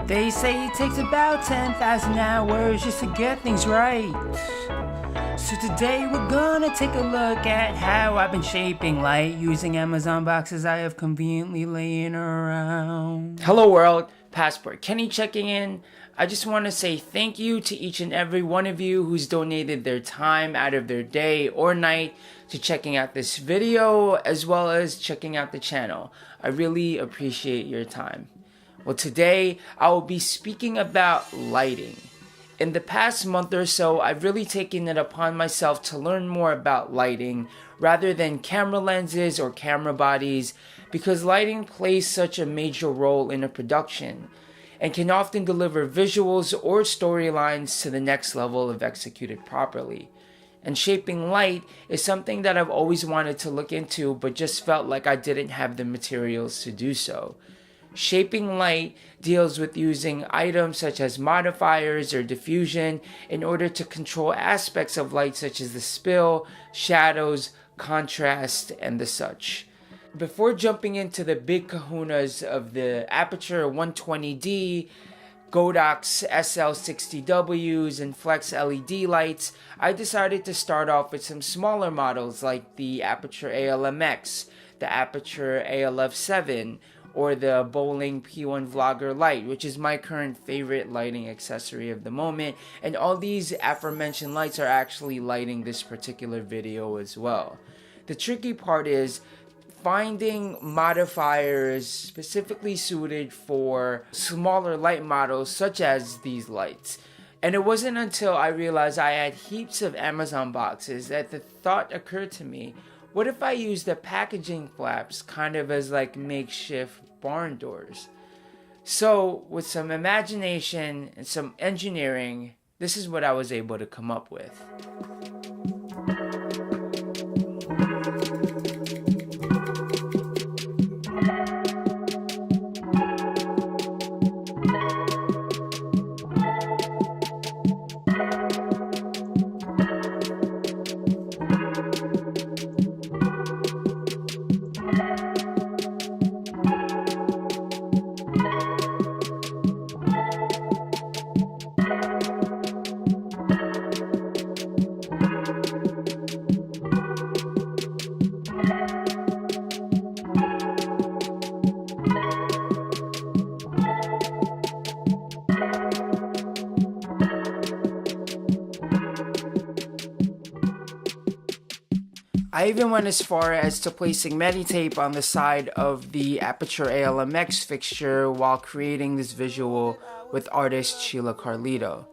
They say it takes about 10,000 hours just to get things right. So today we're gonna take a look at how I've been shaping light using Amazon boxes I have conveniently laying around. Hello world, PASSPORTkenny checking in. I just want to say thank you to each and every one of you who's donated their time out of their day or night to checking out this video as well as checking out the channel. I really appreciate your time. Well, today I will be speaking about lighting. In the past month or so, I've really taken it upon myself to learn more about lighting rather than camera lenses or camera bodies, because lighting plays such a major role in a production and can often deliver visuals or storylines to the next level if executed properly. And shaping light is something that I've always wanted to look into, but just felt like I didn't have the materials to do so. Shaping light deals with using items such as modifiers or diffusion in order to control aspects of light such as the spill, shadows, contrast, and the such. Before jumping into the big kahunas of the Aputure 120D, Godox SL60Ws, and flex LED lights, I decided to start off with some smaller models like the Aputure AL MX, the Aputure AL F7, or the Boling P1 vlogger light, which is my current favorite lighting accessory of the moment, and all these aforementioned lights are actually lighting this particular video as well. The tricky part is finding modifiers specifically suited for smaller light models such as these lights. And it wasn't until I realized I had heaps of Amazon boxes that the thought occurred to me, what if I use the packaging flaps kind of as like makeshift barn doors? So with some imagination and some engineering, this is what I was able to come up with. I even went as far as to placing meditape on the side of the Aputure AL MX fixture while creating this visual with artist Sheila Carlito.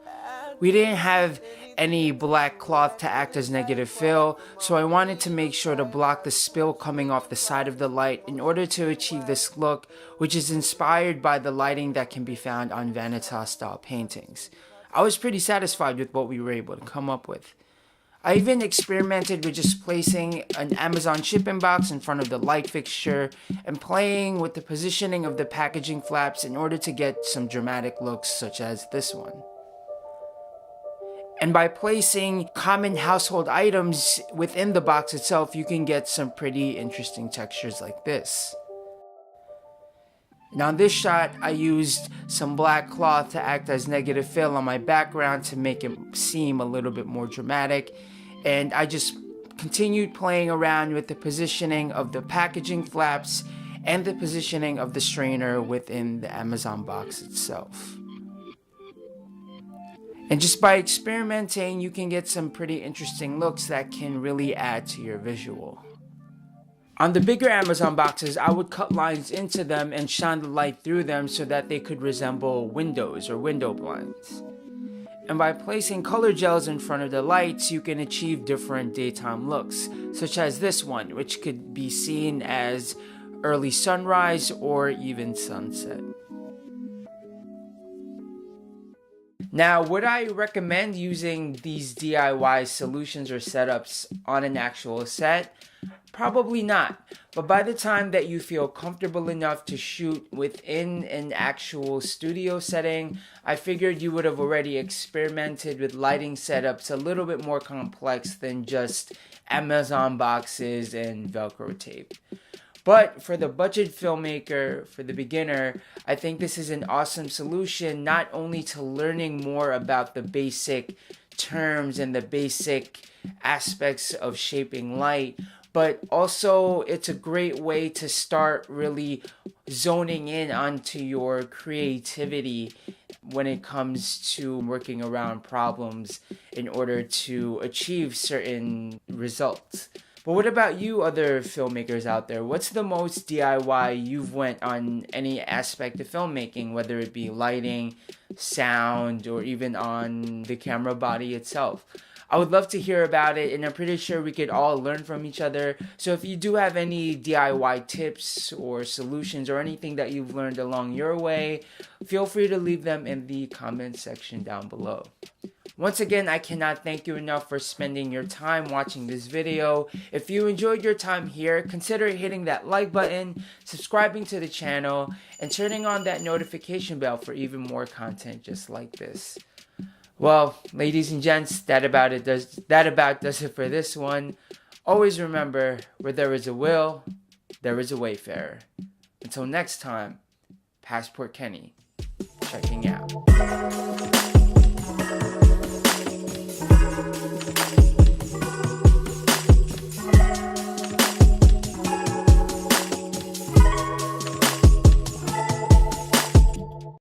We didn't have any black cloth to act as negative fill, so I wanted to make sure to block the spill coming off the side of the light in order to achieve this look, which is inspired by the lighting that can be found on Vanitas style paintings. I was pretty satisfied with what we were able to come up with. I even experimented with just placing an Amazon shipping box in front of the light fixture and playing with the positioning of the packaging flaps in order to get some dramatic looks such as this one. And by placing common household items within the box itself, you can get some pretty interesting textures like this. Now in this shot, I used some black cloth to act as negative fill on my background to make it seem a little bit more dramatic. And I just continued playing around with the positioning of the packaging flaps and the positioning of the strainer within the Amazon box itself. And just by experimenting, you can get some pretty interesting looks that can really add to your visual. On the bigger Amazon boxes, I would cut lines into them and shine the light through them so that they could resemble windows or window blinds. And by placing color gels in front of the lights, you can achieve different daytime looks, such as this one, which could be seen as early sunrise or even sunset. Now, would I recommend using these DIY solutions or setups on an actual set? Probably not, but by the time that you feel comfortable enough to shoot within an actual studio setting, I figured you would have already experimented with lighting setups a little bit more complex than just Amazon boxes and Velcro tape. But for the budget filmmaker, for the beginner, I think this is an awesome solution, not only to learning more about the basic terms and the basic aspects of shaping light, but also it's a great way to start really zoning in onto your creativity when it comes to working around problems in order to achieve certain results. But what about you, other filmmakers out there? What's the most DIY you've went on any aspect of filmmaking, whether it be lighting, sound, or even on the camera body itself? I would love to hear about it, and I'm pretty sure we could all learn from each other. So if you do have any DIY tips or solutions or anything that you've learned along your way, feel free to leave them in the comment section down below. Once again, I cannot thank you enough for spending your time watching this video. If you enjoyed your time here, consider hitting that like button, subscribing to the channel, and turning on that notification bell for even more content just like this. Well, ladies and gents, that about does it for this one. Always remember, where there is a will, there is a wayfarer. Until next time, Passport Kenny, checking out.